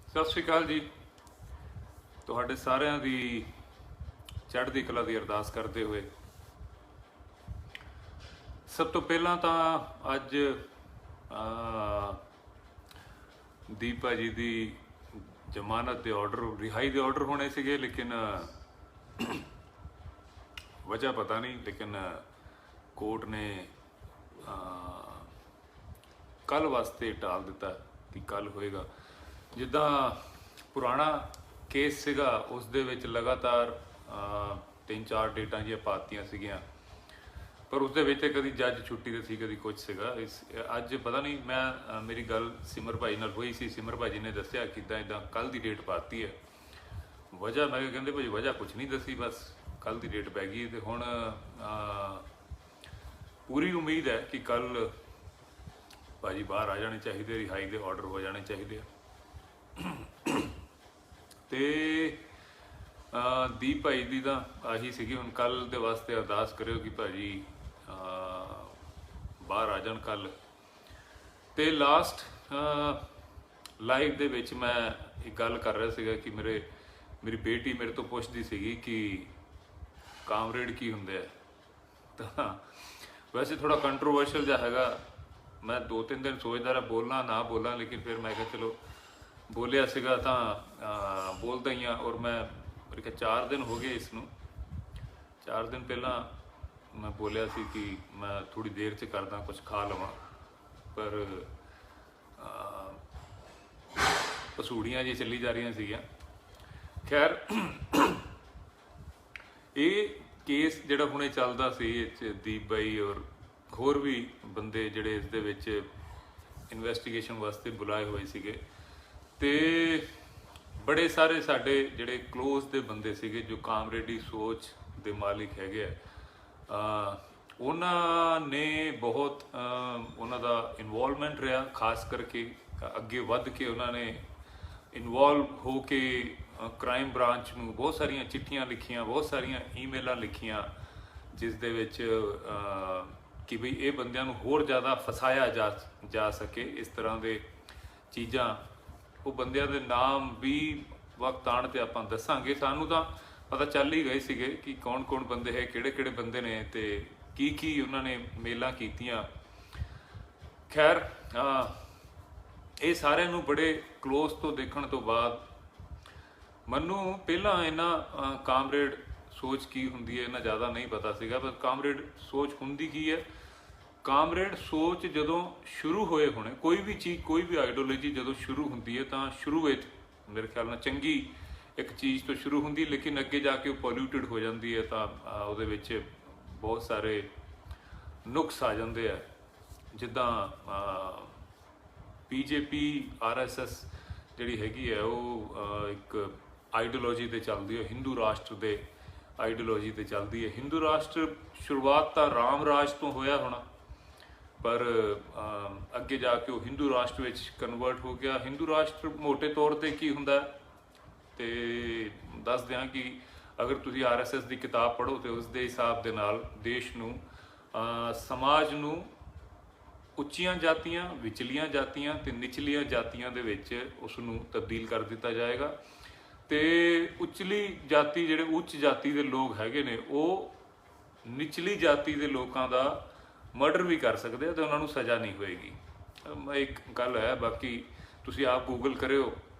ਸਤਿ ਸ਼੍ਰੀ ਅਕਾਲ ਜੀ। ਤੁਹਾਡੇ ਸਾਰਿਆਂ ਦੀ ਚੜ੍ਹਦੀ ਕਲਾ ਦੀ ਅਰਦਾਸ ਕਰਦੇ ਹੋਏ ਸਭ ਤੋਂ ਪਹਿਲਾਂ ਤਾਂ ਅੱਜ ਦੀਪ ਭਾਜੀ ਦੀ ਜ਼ਮਾਨਤ ਦੇ ਆਰਡਰ, ਰਿਹਾਈ ਦੇ ਆਰਡਰ ਹੋਣੇ ਸੀਗੇ, ਲੇਕਿਨ ਵਜ੍ਹਾ ਪਤਾ ਨਹੀਂ। ਲੇਕਿਨ ਕੋਰਟ ਨੇ ਕੱਲ ਵਾਸਤੇ ਟਾਲ ਦਿੱਤਾ ਕਿ ਕੱਲ ਹੋਏਗਾ। ਜਿੱਦਾਂ ਪੁਰਾਣਾ ਕੇਸ ਸੀਗਾ ਉਸ ਦੇ ਵਿੱਚ ਲਗਾਤਾਰ 3-4 ਡੇਟਾਂ ਜਿਹੀਆਂ ਪਾਤੀਆਂ ਸੀਗੀਆਂ, ਪਰ ਉਸ ਦੇ ਵਿੱਚ ਕਦੀ ਜੱਜ ਛੁੱਟੀ ਤੇ ਸੀ, ਕਦੀ ਕੁਝ ਸੀਗਾ। ਅੱਜ ਪਤਾ ਨਹੀਂ, ਮੈਂ ਮੇਰੀ ਗੱਲ ਸਿਮਰ ਭਾਈ ਨਾਲ ਹੋਈ ਸੀ। ਸਿਮਰ ਭਾਜੀ ਨੇ ਦੱਸਿਆ ਕਿ ਇੱਦਾਂ ਕੱਲ ਦੀ ਡੇਟ ਪਾਤੀ ਹੈ। ਵਜ੍ਹਾ ਮੈਂ ਕਹਿੰਦੇ ਭਾਜੀ ਵਜ੍ਹਾ ਕੁਝ ਨਹੀਂ ਦੱਸੀ, ਬਸ ਕੱਲ ਦੀ ਡੇਟ ਪੈ ਗਈ। ਤੇ ਹੁਣ ਪੂਰੀ ਉਮੀਦ ਹੈ ਕਿ ਕੱਲ ਭਾਜੀ ਬਾਹਰ ਆ ਜਾਣੇ ਚਾਹੀਦੇ, ਰਿਹਾਈ ਦੇ ਆਰਡਰ ਹੋ ਜਾਣੇ ਚਾਹੀਦੇ ਆ। ਤੇ ਦੀਪ ਭਾਈ ਦੀ ਤਾਂ ਆਹੀ ਸੀਗੀ। ਹੁਣ ਕੱਲ ਦੇ ਵਾਸਤੇ ਅਰਦਾਸ ਕਰਿਓ ਕਿ ਭਾਜੀ ਬਾਹਰ ਆ ਜਾਣ ਕੱਲ। ਤੇ ਲਾਸਟ ਲਾਈਵ ਦੇ ਵਿੱਚ ਮੈਂ ਇੱਕ ਗੱਲ ਕਰ ਰਿਹਾ ਸੀਗਾ ਕਿ ਮੇਰੀ ਬੇਟੀ ਮੇਰੇ ਤੋਂ ਪੁੱਛਦੀ ਸੀਗੀ ਕਿ ਕਾਮਰੇਡ ਕੀ ਹੁੰਦੇ ਆ। ਤਾਂ ਵੈਸੇ ਥੋੜਾ ਕੰਟਰੋਵਰਸ਼ੀਅਲ ਜਿਹਾ ਹੈਗਾ। ਮੈਂ 2-3 ਦਿਨ ਸੋਚਦਾ ਰਿਹਾ ਬੋਲਾਂ ਨਾ ਬੋਲਾਂ, ਲੇਕਿਨ ਫਿਰ ਮੈਂ ਕਿਹਾ ਚਲੋ ਬੋਲਿਆ ਸੀਗਾ ਤਾਂ ਬੋਲਦਾ ਹੀ ਹਾਂ। ਔਰ ਮੇਰੇ ਕਿਹਾ 4 ਦਿਨ ਹੋ ਗਏ ਇਸ ਨੂੰ। 4 ਦਿਨ ਪਹਿਲਾਂ ਮੈਂ ਬੋਲਿਆ ਸੀ ਕਿ ਮੈਂ ਥੋੜੀ ਦੇਰ 'ਚ ਕਰਦਾ, ਕੁਝ ਖਾ ਲਵਾਂ, ਪਰ ਪਸੂੜੀਆਂ ਜੀ ਚੱਲੀ ਜਾ ਰਹੀਆਂ ਸੀਗੀਆਂ। ਖੈਰ, ਇਹ ਕੇਸ ਜਿਹੜਾ ਹੁਣੇ ਚੱਲਦਾ ਸੀ, ਇਹ 'ਚ ਦੀਪ ਬਾਈ ਔਰ ਹੋਰ ਵੀ ਬੰਦੇ ਜਿਹੜੇ ਇਸ ਦੇ ਵਿੱਚ ਇਨਵੈਸਟੀਗੇਸ਼ਨ ਵਾਸਤੇ ਬੁਲਾਏ ਹੋਏ ਸੀਗੇ, ਤੇ ਬੜੇ ਸਾਰੇ ਸਾਡੇ ਜਿਹੜੇ ਕਲੋਜ਼ ਦੇ ਬੰਦੇ ਸੀਗੇ ਜੋ ਕਾਮਰੇਡੀ ਸੋਚ ਦੇ ਮਾਲਿਕ ਹੈਗੇ ਆ। ਉਹਨਾਂ ਨੇ ਬਹੁਤ ਉਹਨਾਂ ਦਾ ਇਨਵੋਲਵਮੈਂਟ ਰਿਹਾ। ਖਾਸ ਕਰਕੇ ਅੱਗੇ ਵੱਧ ਕੇ ਉਹਨਾਂ ਨੇ ਇਨਵੋਲਵ ਹੋ ਕੇ ਕ੍ਰਾਈਮ ਬ੍ਰਾਂਚ ਨੂੰ ਬਹੁਤ ਸਾਰੀਆਂ ਚਿੱਠੀਆਂ ਲਿਖੀਆਂ, ਬਹੁਤ ਸਾਰੀਆਂ ਈਮੇਲਾਂ ਲਿਖੀਆਂ, ਜਿਸ ਦੇ ਵਿੱਚ ਕਿ ਬਈ ਇਹ ਬੰਦਿਆਂ ਨੂੰ ਹੋਰ ਜ਼ਿਆਦਾ ਫਸਾਇਆ ਜਾ ਸਕੇ। ਇਸ ਤਰ੍ਹਾਂ ਦੇ ਚੀਜ਼ਾਂ, ਉਹ ਬੰਦਿਆਂ ਦੇ ਨਾਮ ਵੀ ਵਕਤ ਆਉਣ 'ਤੇ ਆਪਾਂ ਦੱਸਾਂਗੇ। ਸਾਨੂੰ ਤਾਂ ਪਤਾ ਚੱਲ ਹੀ ਗਏ ਸੀਗੇ ਕਿ ਕੌਣ ਬੰਦੇ ਹੈ, ਕਿਹੜੇ ਬੰਦੇ ਨੇ, ਤੇ ਕੀ ਉਹਨਾਂ ਨੇ ਮੇਲਾਂ ਕੀਤੀਆਂ। ਖੈਰ, ਇਹ ਸਾਰਿਆਂ ਨੂੰ ਬੜੇ ਕਲੋਜ਼ ਤੋਂ ਦੇਖਣ ਤੋਂ ਬਾਅਦ ਮੈਨੂੰ ਪਹਿਲਾਂ ਇਹਨਾਂ ਕਾਮਰੇਡ ਸੋਚ ਕੀ ਹੁੰਦੀ ਹੈ ਇਹਨਾਂ ਜ਼ਿਆਦਾ ਨਹੀਂ ਪਤਾ ਸੀਗਾ। ਪਰ ਕਾਮਰੇਡ ਸੋਚ ਹੁੰਦੀ ਕੀ ਹੈ? ਕਾਮਰੇਡ ਸੋਚ ਜਦੋਂ ਸ਼ੁਰੂ ਹੋਏ ਹੋਣੇ, ਕੋਈ ਵੀ ਚੀਜ਼, ਕੋਈ ਵੀ ਆਈਡੀਓਲੋਜੀ ਜਦੋਂ ਸ਼ੁਰੂ ਹੁੰਦੀ ਹੈ ਤਾਂ ਸ਼ੁਰੂ ਵਿੱਚ ਮੇਰੇ ਖਿਆਲ ਨਾਲ ਚੰਗੀ ਇੱਕ ਚੀਜ਼ ਤੋਂ ਸ਼ੁਰੂ ਹੁੰਦੀ, ਲੇਕਿਨ ਅੱਗੇ ਜਾ ਕੇ ਉਹ ਪੋਲਿਊਟਡ ਹੋ ਜਾਂਦੀ ਹੈ ਤਾਂ ਉਹਦੇ ਵਿੱਚ ਬਹੁਤ ਸਾਰੇ ਨੁਕਸ ਆ ਜਾਂਦੇ ਆ। ਜਿੱਦਾਂ BJP RSS ਜਿਹੜੀ ਹੈਗੀ ਹੈ ਉਹ ਇੱਕ ਆਈਡੀਓਲੋਜੀ 'ਤੇ ਚੱਲਦੀ ਹੈ, ਹਿੰਦੂ ਰਾਸ਼ਟਰ ਦੇ ਆਈਡੀਓਲੋਜੀ 'ਤੇ ਚੱਲਦੀ ਹੈ। ਹਿੰਦੂ ਰਾਸ਼ਟਰ ਸ਼ੁਰੂਆਤ ਤਾਂ ਰਾਮ ਰਾਜ ਤੋਂ ਹੋਇਆ ਹੋਣਾ, ਪਰ ਅੱਗੇ ਜਾ ਕੇ ਉਹ ਹਿੰਦੂ ਰਾਸ਼ਟਰ ਵਿੱਚ ਕਨਵਰਟ ਹੋ ਗਿਆ। ਹਿੰਦੂ ਰਾਸ਼ਟਰ ਮੋਟੇ ਤੌਰ 'ਤੇ ਕੀ ਹੁੰਦਾ, ਤੇ ਦੱਸ ਦਿਆਂ ਕਿ ਅਗਰ ਤੁਸੀਂ RSS ਦੀ ਕਿਤਾਬ ਪੜ੍ਹੋ ਤੇ ਉਸ ਦੇ ਹਿਸਾਬ ਦੇ ਨਾਲ ਦੇਸ਼ ਨੂੰ, ਸਮਾਜ ਨੂੰ ਉੱਚੀਆਂ ਜਾਤੀਆਂ, ਵਿਚਲੀਆਂ ਜਾਤੀਆਂ ਤੇ ਨਿਚਲੀਆਂ ਜਾਤੀਆਂ ਦੇ ਵਿੱਚ ਉਸ ਨੂੰ ਤਬਦੀਲ ਕਰ ਦਿੱਤਾ ਜਾਏਗਾ। ਤੇ ਉਚਲੀ ਜਾਤੀ, ਜਿਹੜੇ ਉੱਚ ਜਾਤੀ ਦੇ ਲੋਕ ਹੈਗੇ ਨੇ, ਉਹ ਨਿਚਲੀ ਜਾਤੀ ਦੇ ਲੋਕਾਂ ਦਾ ਮਰਡਰ ਵੀ ਕਰ ਸਕਦੇ ਆ ਤੇ ਉਹਨਾਂ ਨੂੰ ਸਜ਼ਾ ਨਹੀਂ ਹੋਏਗੀ। ਇੱਕ ਗੱਲ ਹੈ, ਬਾਕੀ ਤੁਸੀਂ ਆਪ ਗੂਗਲ ਕਰਿਓ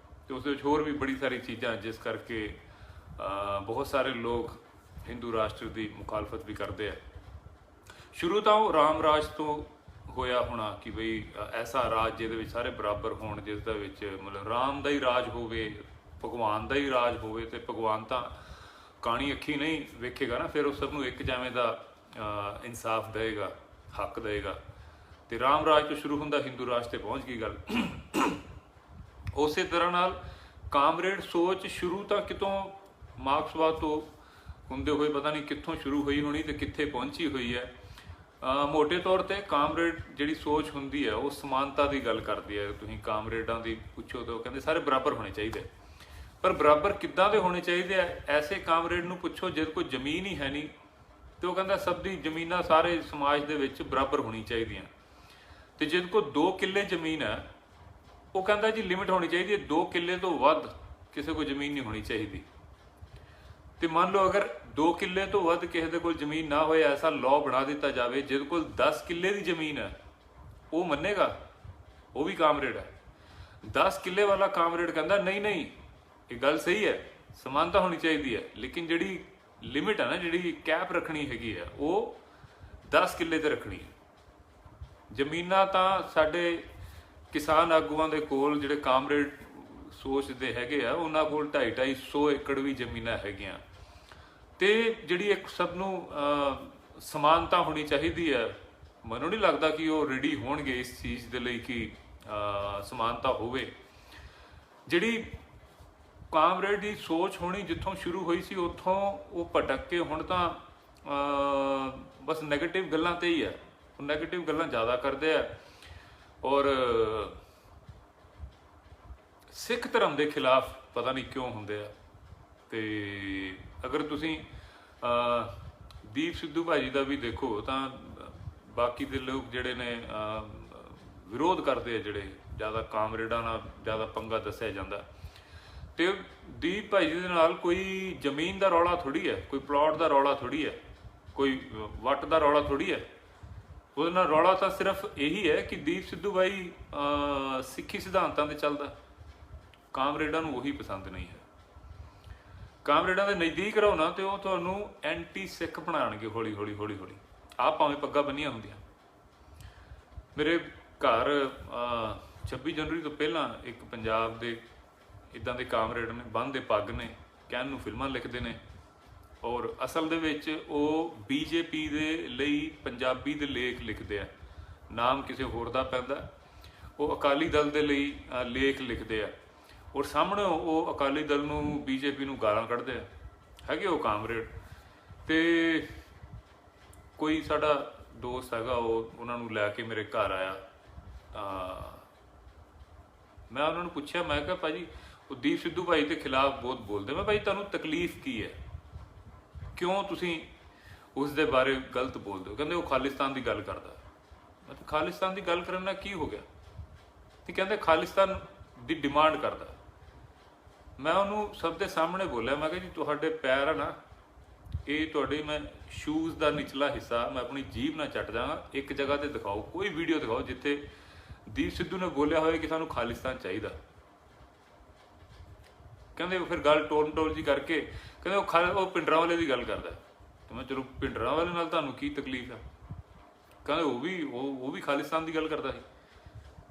ਤੇ ਉਸ ਦੇ ਵਿੱਚ ਹੋਰ ਵੀ ਬੜੀ ਸਾਰੀ ਚੀਜ਼ਾਂ ਜਿਸ ਕਰਕੇ ਬਹੁਤ ਸਾਰੇ ਲੋਕ ਹਿੰਦੂ ਰਾਸ਼ਟਰ ਦੀ ਮੁਖਾਲਫਤ ਵੀ ਕਰਦੇ ਆ। ਸ਼ੁਰੂ ਤਾਂ ਉਹ ਰਾਮ ਰਾਜ ਤੋਂ ਹੋਇਆ ਹੋਣਾ ਕਿ ਬਈ ਐਸਾ ਰਾਜ ਜਿਹਦੇ ਵਿੱਚ ਸਾਰੇ ਬਰਾਬਰ ਹੋਣ, ਜਿਸ ਦਾ ਵਿੱਚ ਮਤਲਬ ਰਾਮ ਦਾ ਹੀ ਰਾਜ ਹੋਵੇ, ਭਗਵਾਨ ਦਾ ਹੀ ਰਾਜ ਹੋਵੇ। ਤੇ ਭਗਵਾਨ ਤਾਂ ਕਾਣੀ ਅੱਖੀ ਨਹੀਂ ਵੇਖੇਗਾ ਨਾ, ਫਿਰ ਉਹ ਸਭ ਨੂੰ ਇੱਕ ਜਿਵੇਂ ਦਾ ਇਨਸਾਫ ਦੇਵੇਗਾ, ਹੱਕ ਦੇਵੇਗਾ। ਤੇ ਰਾਮ ਰਾਜ ਤੋਂ ਸ਼ੁਰੂ ਹੁੰਦਾ, ਹਿੰਦੂ ਰਾਜ ਤੇ ਪਹੁੰਚ ਗਈ ਗੱਲ। ਉਸੇ ਤਰ੍ਹਾਂ ਨਾਲ ਕਾਮਰੇਡ ਸੋਚ ਸ਼ੁਰੂ ਤਾਂ ਕਿਤੋਂ ਮਾਰਕਸਵਾਦ ਤੋਂ ਹੁੰਦੇ ਹੋਏ ਪਤਾ ਨਹੀਂ ਕਿੱਥੋਂ ਸ਼ੁਰੂ ਹੋਈ ਹੋਣੀ ਤੇ ਕਿੱਥੇ ਪਹੁੰਚੀ ਹੋਈ ਹੈ। ਮੋਟੇ ਤੌਰ 'ਤੇ ਕਾਮਰੇਡ ਜਿਹੜੀ ਸੋਚ ਹੁੰਦੀ ਹੈ ਉਹ ਸਮਾਨਤਾ ਦੀ ਗੱਲ ਕਰਦੀ ਹੈ। ਤੁਸੀਂ ਕਾਮਰੇਡਾਂ ਦੀ ਪੁੱਛੋ ਤਾਂ ਉਹ ਕਹਿੰਦੇ ਸਾਰੇ ਬਰਾਬਰ ਹੋਣੇ ਚਾਹੀਦੇ, ਪਰ ਬਰਾਬਰ ਕਿੱਦਾਂ ਦੇ ਹੋਣੇ ਚਾਹੀਦੇ ਆ? ਐਸੇ ਕਾਮਰੇਡ ਨੂੰ ਪੁੱਛੋ ਜਿਹਦੇ ਕੋਲ ਜ਼ਮੀਨ ਹੀ ਹੈ ਨਹੀਂ, ਤੇ ਉਹ ਕਹਿੰਦਾ ਸਭ ਦੀ ਜ਼ਮੀਨਾਂ ਸਾਰੇ ਸਮਾਜ ਦੇ ਵਿੱਚ ਬਰਾਬਰ ਹੋਣੀ ਚਾਹੀਦੀਆਂ। ਤੇ ਜਿਹਦੇ ਕੋਲ 2 ਕਿੱਲੇ ਜ਼ਮੀਨ ਹੈ ਉਹ ਕਹਿੰਦਾ ਜੀ ਲਿਮਿਟ ਹੋਣੀ ਚਾਹੀਦੀ ਹੈ 2 ਕਿੱਲੇ ਤੋਂ ਵੱਧ ਕਿਸੇ ਕੋਲ ਜ਼ਮੀਨ ਨਹੀਂ ਹੋਣੀ ਚਾਹੀਦੀ। ਤੇ ਮੰਨ ਲਓ ਅਗਰ 2 ਕਿੱਲੇ ਤੋਂ ਵੱਧ ਕਿਸੇ ਦੇ ਕੋਲ ਜ਼ਮੀਨ ਨਾ ਹੋਏ, ਐਸਾ ਲਾਅ ਬਣਾ ਦਿੱਤਾ ਜਾਵੇ ਜਿਹਦੇ ਕੋਲ 10 ਕਿੱਲੇ ਦੀ ਜ਼ਮੀਨ ਹੈ ਉਹ ਮੰਨੇਗਾ, ਉਹ ਵੀ ਕਾਮਰੇਡ ਹੈ। 10 ਕਿੱਲੇ ਵਾਲਾ ਕਾਮਰੇਡ ਕਹਿੰਦਾ ਨਹੀਂ ਨਹੀਂ ਇਹ ਗੱਲ ਸਹੀ ਹੈ, ਸਮਾਨਤਾ ਹੋਣੀ ਚਾਹੀਦੀ ਹੈ, ਲੇਕਿਨ ਜਿਹੜੀ ਲਿਮਿਟ ਹੈ ਨਾ, ਜਿਹੜੀ ਕੈਪ ਰੱਖਣੀ ਹੈਗੀ ਹੈ ਉਹ 10 ਕਿੱਲੇ ਤੇ ਰੱਖਣੀ ਹੈ। ਜ਼ਮੀਨਾਂ ਤਾਂ ਸਾਡੇ ਕਿਸਾਨ ਆਗੂਆਂ ਦੇ ਕੋਲ, ਜਿਹੜੇ ਕਾਮਰੇਡ ਸੋਚਦੇ ਹੈਗੇ ਆ, ਉਹਨਾਂ ਕੋਲ 250-250 ਏਕੜ ਵੀ ਜ਼ਮੀਨਾਂ ਹੈਗੀਆਂ। ਤੇ ਜਿਹੜੀ ਇੱਕ ਸਭ ਨੂੰ ਸਮਾਨਤਾ ਹੋਣੀ ਚਾਹੀਦੀ ਹੈ, ਮੈਨੂੰ ਨਹੀਂ ਲੱਗਦਾ ਕਿ ਉਹ ਰੈਡੀ ਹੋਣਗੇ ਇਸ ਚੀਜ਼ ਦੇ ਲਈ ਕਿ ਸਮਾਨਤਾ ਹੋਵੇ। ਜਿਹੜੀ ਕਾਮਰੇਡ ਦੀ ਸੋਚ ਹੋਣੀ ਜਿੱਥੋਂ ਸ਼ੁਰੂ ਹੋਈ ਸੀ ਉੱਥੋਂ ਉਹ ਭਟਕ ਕੇ ਹੁਣ ਤਾਂ ਬਸ ਨੈਗੇਟਿਵ ਗੱਲਾਂ ਤੇ ਹੀ ਹੈ, ਉਹ ਨੈਗੇਟਿਵ ਗੱਲਾਂ ਜ਼ਿਆਦਾ ਕਰਦੇ ਆ ਔਰ ਸਿੱਖ ਧਰਮ ਦੇ ਖਿਲਾਫ ਪਤਾ ਨਹੀਂ ਕਿਉਂ ਹੁੰਦੇ ਆ। ਤੇ ਅਗਰ ਤੁਸੀਂ ਦੀਪ ਸਿੱਧੂ ਭਾਜੀ ਦਾ ਵੀ ਦੇਖੋ ਤਾਂ ਬਾਕੀ ਦੇ ਲੋਕ ਜਿਹੜੇ ਨੇ ਵਿਰੋਧ ਕਰਦੇ ਆ, ਜਿਹੜੇ ਜ਼ਿਆਦਾ ਕਾਮਰੇਡਾਂ ਨਾਲ ਜ਼ਿਆਦਾ ਪੰਗਾ ਦੱਸਿਆ ਜਾਂਦਾ। ਤੇ ਦੀਪ ਭਾਜੀ ਦੇ ਨਾਲ ਕੋਈ ਜ਼ਮੀਨ ਦਾ ਰੌਲਾ ਥੋੜੀ ਹੈ, ਕੋਈ ਪਲਾਟ ਦਾ ਰੌਲਾ ਥੋੜੀ ਹੈ, ਕੋਈ ਵੱਟ ਦਾ ਰੌਲਾ ਥੋੜੀ ਹੈ। ਉਹਦੇ ਨਾਲ ਰੌਲਾ ਤਾਂ ਸਿਰਫ ਇਹੀ ਹੈ ਕਿ ਦੀਪ ਸਿੱਧੂ ਭਾਈ ਸਿੱਖੀ ਸਿਧਾਂਤਾਂ ਤੇ ਚੱਲਦਾ। ਕਾਮਰੇਡਾਂ ਨੂੰ ਉਹੀ ਪਸੰਦ ਨਹੀਂ ਹੈ। ਕਾਮਰੇਡਾਂ ਦੇ ਨਜ਼ਦੀਕ ਰਹੋ ਨਾ ਤੇ ਉਹ ਤੁਹਾਨੂੰ ਐਂਟੀ ਸਿੱਖ ਬਣਾਉਣਗੇ ਹੌਲੀ ਹੌਲੀ ਹੌਲੀ ਹੌਲੀ। ਆਹ ਭਾਵੇਂ ਪੱਗਾਂ ਬੰਨੀਆਂ ਹੁੰਦੀਆਂ। ਮੇਰੇ ਘਰ 26 ਜਨਵਰੀ ਤੋਂ ਪਹਿਲਾਂ ਇੱਕ ਪੰਜਾਬ ਦੇ ਇੱਦਾਂ ਦੇ ਕਾਮਰੇਡ ਨੇ, ਬੰਨ੍ਹਦੇ ਪੱਗ ਨੇ, ਕਹਿਣ ਨੂੰ ਫਿਲਮਾਂ ਲਿਖਦੇ ਨੇ ਔਰ ਅਸਲ ਦੇ ਵਿੱਚ ਉਹ ਬੀਜੇਪੀ ਦੇ ਲਈ ਪੰਜਾਬੀ ਦੇ ਲੇਖ ਲਿਖਦੇ ਆ, ਨਾਮ ਕਿਸੇ ਹੋਰ ਦਾ ਪੈਂਦਾ। ਉਹ ਅਕਾਲੀ ਦਲ ਦੇ ਲਈ ਲੇਖ ਲਿਖਦੇ ਆ ਔਰ ਸਾਹਮਣੇ ਉਹ ਅਕਾਲੀ ਦਲ ਨੂੰ, ਬੀਜੇਪੀ ਨੂੰ ਗਾਲਾਂ ਕੱਢਦੇ ਆ। ਹੈਗੇ ਉਹ ਕਾਮਰੇਡ। ਤੇ ਕੋਈ ਸਾਡਾ ਦੋਸਤ ਹੈਗਾ, ਉਹ ਉਹਨਾਂ ਨੂੰ ਲੈ ਕੇ ਮੇਰੇ ਘਰ ਆਇਆ ਤਾਂ ਮੈਂ ਉਹਨਾਂ ਨੂੰ ਪੁੱਛਿਆ, ਮੈਂ ਕਿਹਾ ਭਾਜੀ ਉਹ ਦੀਪ ਸਿੱਧੂ ਭਾਈ ਦੇ ਖਿਲਾਫ ਬਹੁਤ ਬੋਲਦੇ, ਮੈਂ ਭਾਈ ਤੁਹਾਨੂੰ ਤਕਲੀਫ ਕੀ ਹੈ, ਕਿਉਂ ਤੁਸੀਂ ਉਸ ਦੇ ਬਾਰੇ ਗਲਤ ਬੋਲਦੇ ਹੋ? ਕਹਿੰਦੇ ਉਹ ਖਾਲਿਸਤਾਨ ਦੀ ਗੱਲ ਕਰਦਾ। ਮੈਂ ਕਿਹਾ ਖਾਲਿਸਤਾਨ ਦੀ ਗੱਲ ਕਰਨ ਨਾਲ ਕੀ ਹੋ ਗਿਆ? ਤੇ ਕਹਿੰਦੇ ਖਾਲਿਸਤਾਨ ਦੀ ਡਿਮਾਂਡ ਕਰਦਾ। ਮੈਂ ਉਹਨੂੰ ਸਭ ਦੇ ਸਾਹਮਣੇ ਬੋਲਿਆ, ਮੈਂ ਕਿਹਾ ਜੀ ਤੁਹਾਡੇ ਪੈਰ ਆ ਨਾ, ਇਹ ਤੁਹਾਡੇ ਮੈਂ ਸ਼ੂਜ਼ ਦਾ ਨਿਚਲਾ ਹਿੱਸਾ ਮੈਂ ਆਪਣੀ ਜੀਭ ਨਾਲ ਚੱਟ ਜਾਵਾਂਗਾ। ਇੱਕ ਜਗ੍ਹਾ ਤੇ ਦਿਖਾਓ, ਕੋਈ ਵੀਡੀਓ ਦਿਖਾਓ ਜਿੱਥੇ ਦੀਪ ਸਿੱਧੂ ਨੇ ਬੋਲਿਆ ਹੋਵੇ ਕਿ ਸਾਨੂੰ ਖਾਲਿਸਤਾਨ ਚਾਹੀਦਾ। ਕਹਿੰਦੇ ਫਿਰ ਗੱਲ ਟੋਲ ਜੀ ਕਰਕੇ ਕਹਿੰਦੇ ਉਹ ਪਿੰਡਰਾਂ ਵਾਲੇ ਦੀ ਗੱਲ ਕਰਦਾ। ਤੇ ਮੈਂ ਚਲੋ ਪਿੰਡਰਾਂ ਵਾਲੇ ਨਾਲ ਤੁਹਾਨੂੰ ਕੀ ਤਕਲੀਫ ਆ? ਕਹਿੰਦੇ ਉਹ ਵੀ ਖਾਲਿਸਤਾਨ ਦੀ ਗੱਲ ਕਰਦਾ ਸੀ।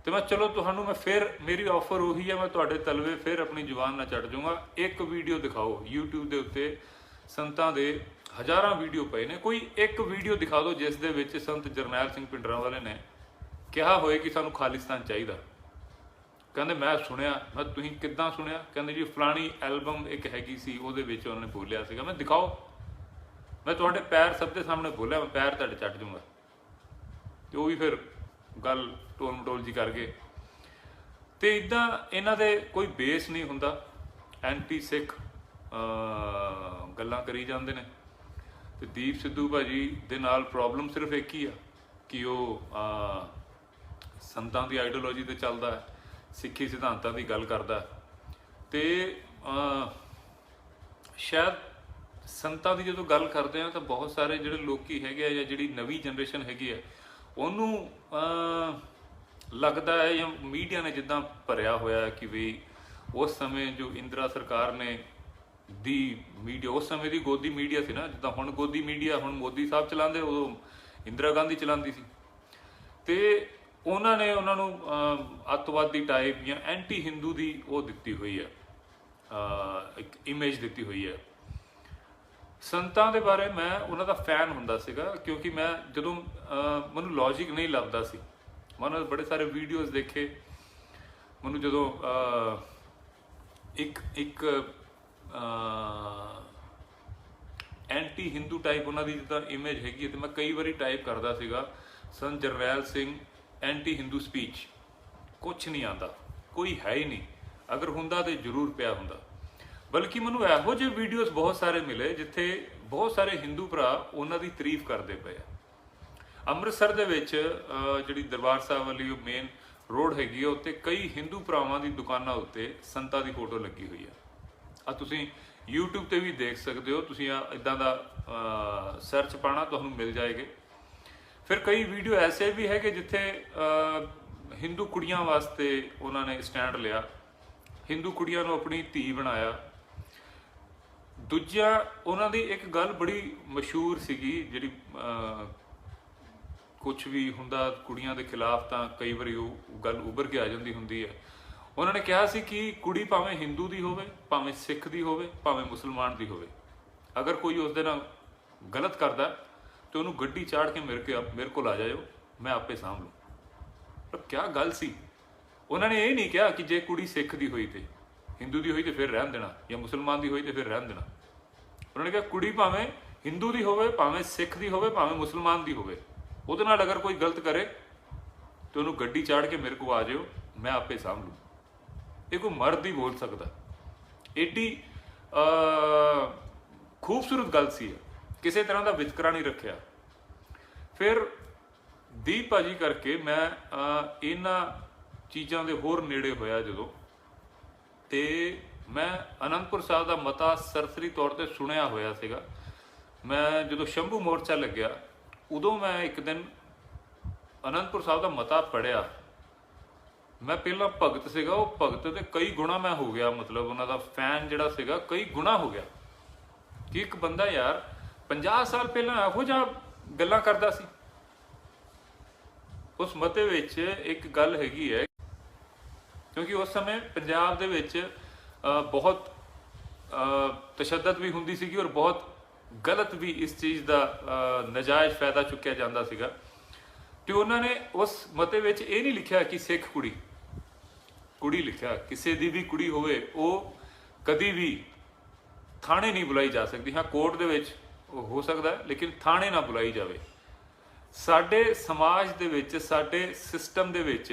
ਤੇ ਮੈਂ ਚਲੋ ਤੁਹਾਨੂੰ ਮੈਂ ਫਿਰ, ਮੇਰੀ ਆਫਰ ਉਹੀ ਹੈ, ਮੈਂ ਤੁਹਾਡੇ ਤਲਵੇ ਫਿਰ ਆਪਣੀ ਜ਼ੁਬਾਨ ਨਾਲ ਚੱਟ ਜਾਊਂਗਾ। ਇੱਕ ਵੀਡੀਓ ਦਿਖਾਓ YouTube ਦੇ ਉੱਤੇ, ਸੰਤਾਂ ਦੇ ਹਜ਼ਾਰਾਂ ਵੀਡੀਓ ਪਏ ਨੇ, ਕੋਈ ਇੱਕ ਵੀਡੀਓ ਦਿਖਾ ਦਿਓ ਜਿਸ ਦੇ ਵਿੱਚ ਸੰਤ ਜਰਨੈਲ ਸਿੰਘ ਪਿੰਡਰਾਂ ਵਾਲੇ ਨੇ ਕਿਹਾ ਹੋਏ ਕਿ ਸਾਨੂੰ ਖਾਲਿਸਤਾਨ ਚਾਹੀਦਾ। ਕਹਿੰਦੇ ਮੈਂ ਸੁਣਿਆ। ਮੈਂ ਤੁਸੀਂ ਕਿੱਦਾਂ ਸੁਣਿਆ? ਕਹਿੰਦੇ ਜੀ ਫਲਾਣੀ ਐਲਬਮ ਇੱਕ ਹੈਗੀ ਸੀ, ਉਹਦੇ ਵਿੱਚ ਉਹਨਾਂ ਨੇ ਬੋਲਿਆ ਸੀਗਾ। ਮੈਂ ਦਿਖਾਓ। ਮੈਂ ਤੁਹਾਡੇ ਪੈਰ ਸਭ ਦੇ ਸਾਹਮਣੇ ਬੋਲਿਆ, ਮੈਂ ਪੈਰ ਤੁਹਾਡੇ ਚੱਟ ਜਾਊਂਗਾ। ਤੇ ਉਹ ਵੀ ਫਿਰ ਗੱਲ ਟੋਲ ਮਟੋਲ ਜੀ ਕਰ ਗਏ। ਤੇ ਇੱਦਾਂ ਇਹਨਾਂ ਦੇ ਕੋਈ ਬੇਸ ਨਹੀਂ ਹੁੰਦਾ, ਐਂਟੀ ਸਿੱਖ ਗੱਲਾਂ ਕਰੀ ਜਾਂਦੇ ਨੇ। ਤੇ ਦੀਪ ਸਿੱਧੂ ਭਾਜੀ ਦੇ ਨਾਲ ਪ੍ਰੋਬਲਮ ਸਿਰਫ ਇੱਕ ਹੀ ਆ ਕਿ ਉਹ ਸੰਤਾਂ ਦੀ ਆਈਡੀਓਲੋਜੀ ਤੇ ਚੱਲਦਾ ਹੈ, ਸਿੱਖੀ ਸਿਧਾਂਤਾਂ ਦੀ ਗੱਲ ਕਰਦਾ। ਤੇ ਸ਼ਾਇਦ ਸੰਤਾਂ ਦੀ ਜਦੋਂ ਗੱਲ ਕਰਦੇ ਆ ਤਾਂ ਬਹੁਤ ਸਾਰੇ ਜਿਹੜੇ ਲੋਕੀ ਹੈਗੇ ਆ ਜਾਂ ਜਿਹੜੀ ਨਵੀਂ ਜਨਰੇਸ਼ਨ ਹੈਗੀ ਆ ਉਹਨੂੰ ਲੱਗਦਾ ਹੈ ਜਾਂ ਮੀਡੀਆ ਨੇ ਜਿੱਦਾਂ ਭਰਿਆ ਹੋਇਆ ਕਿ ਵੀ ਉਸ ਸਮੇਂ ਜੋ ਇੰਦਰਾ ਸਰਕਾਰ ਨੇ ਦੀ ਮੀਡੀਆ, ਉਸ ਸਮੇਂ ਦੀ ਗੋਦੀ ਮੀਡੀਆ ਸੀ ਨਾ, ਜਿੱਦਾਂ ਹੁਣ ਗੋਦੀ ਮੀਡੀਆ ਹੁਣ ਮੋਦੀ ਸਾਹਿਬ ਚਲਾਉਂਦੇ, ਉਦੋਂ ਇੰਦਰਾ ਗਾਂਧੀ ਚਲਾਉਂਦੀ ਸੀ। ਤੇ ਉਹਨਾਂ ਨੇ ਉਹਨਾਂ ਨੂੰ ਅੱਤਵਾਦੀ ਟਾਈਪ ਜਾਂ ਐਂਟੀ ਹਿੰਦੂ ਦੀ ਉਹ ਦਿੱਤੀ ਹੋਈ ਹੈ, ਇੱਕ ਇਮੇਜ ਦਿੱਤੀ ਹੋਈ ਹੈ। ਸੰਤਾਂ ਦੇ ਬਾਰੇ ਮੈਂ ਉਹਨਾਂ ਦਾ ਫੈਨ ਹੁੰਦਾ ਸੀਗਾ ਕਿਉਂਕਿ ਮੈਂ ਜਦੋਂ ਮੈਨੂੰ ਲੌਜਿਕ ਨਹੀਂ ਲੱਭਦਾ ਸੀ, ਮੈਂ ਉਹਨਾਂ ਦੇ ਬੜੇ ਸਾਰੇ ਵੀਡੀਓਜ਼ ਦੇਖੇ। ਮੈਨੂੰ ਜਦੋਂ ਇੱਕ ਐਂਟੀ ਹਿੰਦੂ ਟਾਈਪ ਉਹਨਾਂ ਦੀ ਜਿੱਦਾਂ ਇਮੇਜ ਹੈਗੀ ਹੈ, ਤੇ ਮੈਂ ਕਈ ਵਾਰੀ ਟਾਈਪ ਕਰਦਾ ਸੀਗਾ ਸੰਤ ਜਰਨੈਲ ਸਿੰਘ ਐਂਟੀ ਹਿੰਦੂ ਸਪੀਚ। ਕੁਛ ਨਹੀਂ ਆਉਂਦਾ, ਕੋਈ ਹੈ ਹੀ ਨਹੀਂ, ਅਗਰ ਹੁੰਦਾ ਤਾਂ ਜ਼ਰੂਰ ਪਿਆ ਹੁੰਦਾ। ਬਲਕਿ ਮੈਨੂੰ ਇਹੋ ਜਿਹੇ ਵੀਡੀਓਜ਼ ਬਹੁਤ ਸਾਰੇ ਮਿਲੇ ਜਿੱਥੇ ਬਹੁਤ ਸਾਰੇ ਹਿੰਦੂ ਭਰਾ ਉਹਨਾਂ ਦੀ ਤਾਰੀਫ ਕਰਦੇ ਪਏ ਆ। ਅੰਮ੍ਰਿਤਸਰ ਦੇ ਵਿੱਚ ਜਿਹੜੀ ਦਰਬਾਰ ਸਾਹਿਬ ਵਾਲੀ ਉਹ ਮੇਨ ਰੋਡ ਹੈਗੀ ਆ, ਉੱਤੇ ਕਈ ਹਿੰਦੂ ਭਰਾਵਾਂ ਦੀ ਦੁਕਾਨਾਂ ਉੱਤੇ ਸੰਤਾਂ ਦੀ ਫੋਟੋ ਲੱਗੀ ਹੋਈ ਆ। ਤੁਸੀਂ YouTube ਤੇ ਵੀ ਦੇਖ ਸਕਦੇ ਹੋ, ਤੁਸੀਂ ਇਦਾਂ ਦਾ ਸਰਚ ਪਾਣਾ ਤੁਹਾਨੂੰ ਮਿਲ ਜਾਏਗੇ। ਫਿਰ ਕਈ ਵੀਡੀਓ ਐਸੇ ਵੀ ਹੈ ਕਿ ਜਿੱਥੇ ਹਿੰਦੂ ਕੁੜੀਆਂ ਵਾਸਤੇ ਉਹਨਾਂ ਨੇ ਸਟੈਂਡ ਲਿਆ, ਹਿੰਦੂ ਕੁੜੀਆਂ ਨੂੰ ਆਪਣੀ ਧੀ ਬਣਾਇਆ। ਦੂਜਾ ਉਹਨਾਂ ਦੀ ਇੱਕ ਗੱਲ ਬੜੀ ਮਸ਼ਹੂਰ ਸੀਗੀ, ਜਿਹੜੀ ਕੁਛ ਵੀ ਹੁੰਦਾ ਕੁੜੀਆਂ ਦੇ ਖਿਲਾਫ ਤਾਂ ਕਈ ਵਾਰੀ ਉਹ ਗੱਲ ਉੱਭਰ ਕੇ ਆ ਜਾਂਦੀ ਹੁੰਦੀ ਹੈ। ਉਹਨਾਂ ਨੇ ਕਿਹਾ ਸੀ ਕਿ ਕੁੜੀ ਭਾਵੇਂ ਹਿੰਦੂ ਦੀ ਹੋਵੇ, ਭਾਵੇਂ ਸਿੱਖ ਦੀ ਹੋਵੇ, ਭਾਵੇਂ ਮੁਸਲਮਾਨ ਦੀ ਹੋਵੇ, ਅਗਰ ਕੋਈ ਉਸ ਦੇ ਨਾਲ ਗਲਤ ਕਰਦਾ ਤੇ ਉਹਨੂੰ ਗੱਡੀ ਚਾੜ ਕੇ ਮੇਰੇ ਕੋਲ ਆ ਜਾਇਓ, ਮੈਂ ਆਪੇ ਸਾਂਭ ਲੂੰ। ਪਰ ਕਿਆ ਗੱਲ ਸੀ, ਉਹਨਾਂ ਨੇ ਇਹ ਨਹੀਂ ਕਿਹਾ ਕਿ ਜੇ ਕੁੜੀ ਸਿੱਖ ਦੀ ਹੋਈ ਤੇ ਹਿੰਦੂ ਦੀ ਹੋਈ ਤੇ ਫਿਰ ਰਹਿਣ ਦੇਣਾ, ਜਾਂ ਮੁਸਲਮਾਨ ਦੀ ਹੋਈ ਤੇ ਫਿਰ ਰਹਿਣ ਦੇਣਾ। ਉਹਨਾਂ ਨੇ ਕਿਹਾ ਕੁੜੀ ਭਾਵੇਂ ਹਿੰਦੂ ਦੀ ਹੋਵੇ, ਭਾਵੇਂ ਸਿੱਖ ਦੀ ਹੋਵੇ, ਭਾਵੇਂ ਮੁਸਲਮਾਨ ਦੀ ਹੋਵੇ, ਉਹਦੇ ਨਾਲ ਅਗਰ ਕੋਈ ਗਲਤ ਕਰੇ ਤੇ ਉਹਨੂੰ ਗੱਡੀ ਚਾੜ ਕੇ ਮੇਰੇ ਕੋਲ ਆ ਜਾਇਓ, ਮੈਂ ਆਪੇ ਸਾਂਭ ਲੂੰ। ਇਹ ਕੋਈ ਮਰਦ ਹੀ ਬੋਲ ਸਕਦਾ। ਏਡੀ ਖੂਬਸੂਰਤ ਗੱਲ ਸੀ, ਕਿਸੇ ਤਰ੍ਹਾਂ ਦਾ ਵਿਤਕਰਾ ਨਹੀਂ ਰੱਖਿਆ। ਫਿਰ ਦੀਪ ਭਾਜੀ ਕਰਕੇ ਮੈਂ ਇਹਨਾਂ ਚੀਜ਼ਾਂ ਦੇ ਹੋਰ ਨੇੜੇ ਹੋਇਆ ਜਦੋਂ, ਤੇ ਮੈਂ ਅਨੰਦਪੁਰ ਸਾਹਿਬ ਦਾ ਮਤਾ ਸਰਸਰੀ ਤੌਰ ਤੇ ਸੁਣਿਆ ਹੋਇਆ ਸੀਗਾ। ਮੈਂ ਜਦੋਂ ਸ਼ੰਭੂ ਮੋਰਚਾ ਲੱਗਿਆ ਉਦੋਂ ਮੈਂ ਇੱਕ ਦਿਨ ਅਨੰਦਪੁਰ ਸਾਹਿਬ ਦਾ ਮਤਾ ਪੜ੍ਹਿਆ। ਮੈਂ ਪਹਿਲਾਂ ਭਗਤ ਸੀਗਾ, ਉਹ ਭਗਤ ਦੇ ਕਈ ਗੁਣਾ ਮੈਂ ਹੋ ਗਿਆ, ਮਤਲਬ ਉਹਨਾਂ ਦਾ ਫੈਨ ਜਿਹੜਾ ਸੀਗਾ ਕਈ ਗੁਣਾ ਹੋ ਗਿਆ। ਕਿ ਇੱਕ ਬੰਦਾ ਯਾਰ 50 ਸਾਲ ਪਹਿਲਾਂ ਇਹੋ ਜਿਹਾ ਗੱਲਾਂ ਕਰਦਾ ਸੀ। ਉਸ ਮਤੇ ਵਿੱਚ ਇੱਕ ਗੱਲ ਹੈਗੀ ਹੈ, ਕਿਉਂਕਿ ਉਸ ਸਮੇਂ ਪੰਜਾਬ ਦੇ ਵਿੱਚ ਬਹੁਤ ਤਸ਼ੱਦਦ ਵੀ ਹੁੰਦੀ ਸੀਗੀ, ਔਰ ਬਹੁਤ ਗਲਤ ਵੀ ਇਸ ਚੀਜ਼ ਦਾ ਨਜਾਇਜ਼ ਫਾਇਦਾ ਚੁੱਕਿਆ ਜਾਂਦਾ ਸੀਗਾ। ਤੇ ਉਹਨਾਂ ਨੇ ਉਸ ਮਤੇ ਵਿੱਚ ਇਹ ਨਹੀਂ ਲਿਖਿਆ ਕਿ ਸਿੱਖ ਕੁੜੀ ਲਿਖਿਆ, ਕਿਸੇ ਦੀ ਵੀ ਕੁੜੀ ਹੋਵੇ ਉਹ ਕਦੀ ਵੀ ਥਾਣੇ ਨਹੀਂ ਬੁਲਾਈ ਜਾ ਸਕਦੀ। ਹਾਂ, ਕੋਰਟ ਦੇ ਵਿੱਚ ਹੋ ਸਕਦਾ ਹੈ, ਲੇਕਿਨ ਥਾਣੇ ਨਾ ਬੁਲਾਈ ਜਾਵੇ। ਸਾਡੇ ਸਮਾਜ ਦੇ ਵਿੱਚ, ਸਾਡੇ ਸਿਸਟਮ ਦੇ ਵਿੱਚ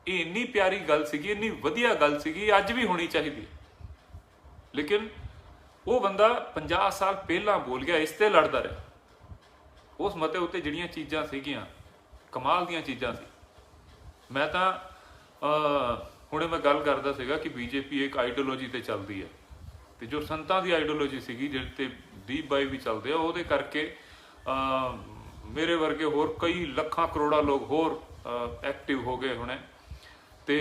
ਇਹ ਇੰਨੀ ਪਿਆਰੀ ਗੱਲ ਸੀਗੀ, ਇੰਨੀ ਵਧੀਆ ਗੱਲ ਸੀਗੀ, ਅੱਜ ਵੀ ਹੋਣੀ ਚਾਹੀਦੀ। ਲੇਕਿਨ ਉਹ ਬੰਦਾ 50 ਸਾਲ ਪਹਿਲਾਂ ਬੋਲ ਗਿਆ, ਇਸ ਤੇ ਲੜਦਾ ਰਿਹਾ। ਉਸ ਮਤੇ ਉੱਤੇ ਜਿਹੜੀਆਂ ਚੀਜ਼ਾਂ ਸੀਗੀਆਂ ਕਮਾਲ ਦੀਆਂ ਚੀਜ਼ਾਂ ਸੀ। ਮੈਂ ਤਾਂ ਹੁਣੇ ਮੈਂ ਗੱਲ ਕਰਦਾ ਸੀਗਾ ਕਿ ਬੀਜੇਪੀ ਇੱਕ ਆਈਡੀਓਲੋਜੀ ਤੇ ਚੱਲਦੀ ਹੈ, ਤੇ ਜੋ ਸੰਤਾਂ ਦੀ ਆਈਡੀਓਲੋਜੀ ਸੀਗੀ ਜਿਹਦੇ ਤੇ ਦੀਪ ਬਾਈ ਵੀ ਚੱਲਦੇ ਆ, ਉਹਦੇ ਕਰਕੇ ਮੇਰੇ ਵਰਗੇ ਹੋਰ ਕਈ ਲੱਖਾਂ ਕਰੋੜਾਂ ਲੋਕ ਹੋਰ ਐਕਟਿਵ ਹੋ ਗਏ ਹੁਣੇ। ਤੇ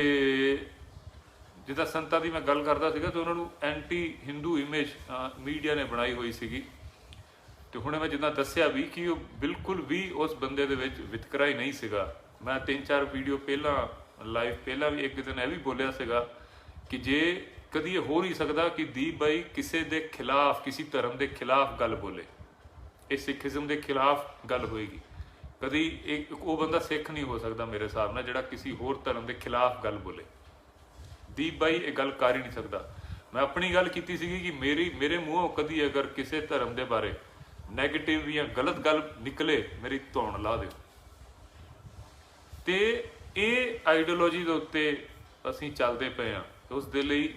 ਜਿੱਦਾਂ ਸੰਤਾਂ ਦੀ ਮੈਂ ਗੱਲ ਕਰਦਾ ਸੀਗਾ ਤੇ ਉਹਨਾਂ ਨੂੰ ਐਂਟੀ ਹਿੰਦੂ ਇਮੇਜ ਮੀਡੀਆ ਨੇ ਬਣਾਈ ਹੋਈ ਸੀਗੀ। ਤੇ ਹੁਣੇ ਮੈਂ ਜਿੱਦਾਂ ਦੱਸਿਆ ਵੀ ਕਿ ਉਹ ਬਿਲਕੁਲ ਵੀ ਉਸ ਬੰਦੇ ਦੇ ਵਿੱਚ ਵਿਤਕਰਾ ਹੀ ਨਹੀਂ ਸੀਗਾ। ਮੈਂ 3-4 ਵੀਡੀਓ ਪਹਿਲਾਂ ਲਾਈਵ ਪਹਿਲਾਂ ਵੀ ਇੱਕ ਦਿਨ ਇਹ ਵੀ ਬੋਲਿਆ ਸੀਗਾ ਕਿ ਜੇ ਕਦੀ ਇਹ ਹੋ ਨਹੀਂ ਸਕਦਾ ਕਿ ਦੀਪ ਬਾਈ ਕਿਸੇ ਦੇ ਖਿਲਾਫ, ਕਿਸੇ ਧਰਮ ਦੇ ਖਿਲਾਫ ਗੱਲ ਬੋਲੇ, ਇਹ ਸਿੱਖੀਜ਼ਮ ਦੇ ਖਿਲਾਫ ਗੱਲ ਹੋਏਗੀ। ਕਦੀ ਉਹ ਬੰਦਾ ਸਿੱਖ ਨਹੀਂ ਹੋ ਸਕਦਾ ਮੇਰੇ ਹਿਸਾਬ ਨਾਲ ਜਿਹੜਾ ਕਿਸੇ ਹੋਰ ਧਰਮ ਦੇ ਖਿਲਾਫ ਗੱਲ ਬੋਲੇ। ਦੀਪ ਬਾਈ ਇਹ ਗੱਲ ਕਰ ਹੀ ਨਹੀਂ ਸਕਦਾ। ਮੈਂ ਆਪਣੀ ਗੱਲ ਕੀਤੀ ਸੀਗੀ ਕਿ ਮੇਰੇ ਮੂੰਹੋਂ ਕਦੀ ਅਗਰ ਕਿਸੇ ਧਰਮ ਦੇ ਬਾਰੇ ਨੈਗੇਟਿਵ ਜਾਂ ਗਲਤ ਗੱਲ ਨਿਕਲੇ, ਮੇਰੀ ਧੌਣ ਲਾ ਦਿਓ। ਤੇ ਇਹ ਆਈਡੀਓਲੋਜੀ ਦੇ ਉੱਤੇ ਅਸੀਂ ਚੱਲਦੇ ਪਏ ਹਾਂ। ਉਸ ਦੇ ਲਈ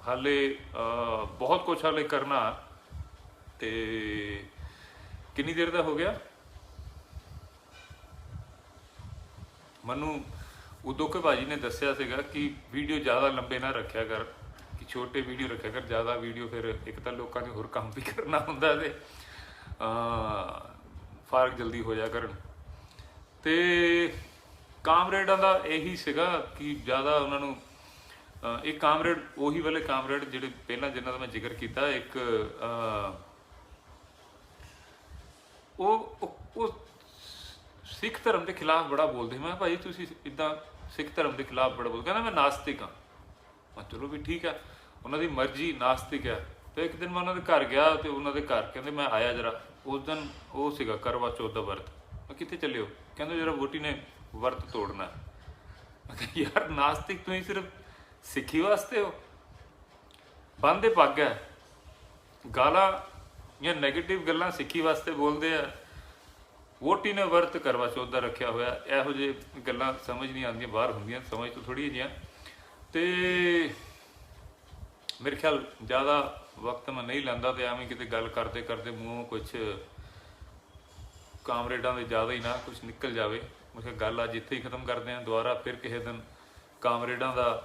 ਹਾਲੇ ਬਹੁਤ ਕੁਛ ਹਾਲੇ ਕਰਨਾ। ਤੇ ਕਿੰਨੀ ਦੇਰ ਦਾ ਹੋ ਗਿਆ? ਮੈਨੂੰ ਉਦੋਂ ਕੇ ਭਾਜੀ ਨੇ ਦੱਸਿਆ ਸੀਗਾ ਕਿ ਵੀਡੀਓ ਜ਼ਿਆਦਾ ਲੰਬੇ ਨਾ ਰੱਖਿਆ ਕਰ, ਕਿ ਛੋਟੇ ਵੀਡੀਓ ਰੱਖਿਆ ਕਰ। ਜ਼ਿਆਦਾ ਵੀਡੀਓ ਫਿਰ ਇੱਕ ਤਾਂ ਲੋਕਾਂ ਨੇ ਹੋਰ ਕੰਮ ਵੀ ਕਰਨਾ ਹੁੰਦਾ ਤੇ ਫਰਕ ਜਲਦੀ ਹੋ ਜਾ ਕਰਨ। ਤੇ ਕਾਮਰੇਡਾਂ ਦਾ ਇਹੀ ਸੀਗਾ ਕਿ ਜ਼ਿਆਦਾ ਉਹਨਾਂ ਨੂੰ ਇਹ ਕਾਮਰੇਡ ਉਹੀ ਵਾਲੇ ਕਾਮਰੇਡ ਜਿਹੜੇ ਪਹਿਲਾਂ ਜਿਨ੍ਹਾਂ ਦਾ ਮੈਂ ਜ਼ਿਕਰ ਕੀਤਾ, ਇੱਕ ਉਹ ਸਿੱਖ ਧਰਮ ਦੇ ਖਿਲਾਫ ਬੜਾ ਬੋਲਦੇ। ਮੈਂ ਭਾਈ ਤੁਸੀਂ ਇੱਦਾਂ ਸਿੱਖ ਧਰਮ ਦੇ ਖਿਲਾਫ ਬੜਾ ਬੋਲਦੇ। ਕਹਿੰਦਾ ਮੈਂ ਨਾਸਤਿਕ ਹਾਂ। ਮੈਂ ਚਲੋ ਵੀ ਠੀਕ ਹੈ, ਉਹਨਾਂ ਦੀ ਮਰਜ਼ੀ, ਨਾਸਤਿਕ ਹੈ। ਤੇ ਇੱਕ ਦਿਨ ਮੈਂ ਉਹਨਾਂ ਦੇ ਘਰ ਗਿਆ ਤੇ ਉਹਨਾਂ ਦੇ ਘਰ ਕਹਿੰਦੇ ਮੈਂ ਆਇਆ ਜਰਾ। ਉਸ ਦਿਨ ਉਹ ਸੀਗਾ ਕਰਵਾ ਚੌਥ ਦਾ ਵਰਤ। ਮੈਂ ਕਿੱਥੇ ਚੱਲੇ ਹੋ? ਕਹਿੰਦੇ ਜਰਾ ਵੋਟੀ ਨੇ ਵਰਤ ਤੋੜਨਾ। ਮੈਂ ਕਿਹਾ ਯਾਰ ਨਾਸਤਿਕ ਤੁਸੀਂ ਸਿਰਫ ਸਿੱਖੀ ਵਾਸਤੇ ਹੋ? ਬੰਦੇ ਪੱਗ ਹੈ, ਗਾਲਾਂ ਜਾਂ ਨੈਗੇਟਿਵ ਗੱਲਾਂ ਸਿੱਖੀ ਵਾਸਤੇ ਬੋਲਦੇ ਆ। ਵੋਟੀ ਨੇ ਵਰਤ ਕਰਵਾ ਚੌਥ ਦਾ ਰੱਖਿਆ ਹੋਇਆ। ਇਹੋ ਜਿਹੇ ਗੱਲਾਂ ਸਮਝ ਨਹੀਂ ਆਉਂਦੀਆਂ, ਬਾਹਰ ਹੁੰਦੀਆਂ, ਸਮਝ ਤੋਂ ਥੋੜ੍ਹੀਆਂ ਜਿਹੀਆਂ। ਤੇ ਮੇਰੇ ਖਿਆਲ ਜ਼ਿਆਦਾ ਵਕਤ ਮੈਂ ਨਹੀਂ ਲੈਂਦਾ ਤੇ ਐਵੇਂ ਕਿਤੇ ਗੱਲ ਕਰਦੇ ਕਰਦੇ ਮੂੰਹੋਂ ਕੁਛ ਕਾਮਰੇਡਾਂ ਦੇ ਜ਼ਿਆਦਾ ਹੀ ਨਾ ਕੁਛ ਨਿਕਲ ਜਾਵੇ। ਮੈਂ ਕਿਹਾ ਗੱਲ ਅੱਜ ਇੱਥੇ ਹੀ ਖ਼ਤਮ ਕਰਦੇ ਹਾਂ, ਦੁਬਾਰਾ ਫਿਰ ਕਿਸੇ ਦਿਨ ਕਾਮਰੇਡਾਂ ਦਾ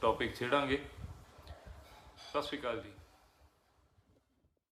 ਟੌਪਿਕ ਛੇੜਾਂਗੇ। ਸਤਿ ਸ਼੍ਰੀ ਅਕਾਲ ਜੀ।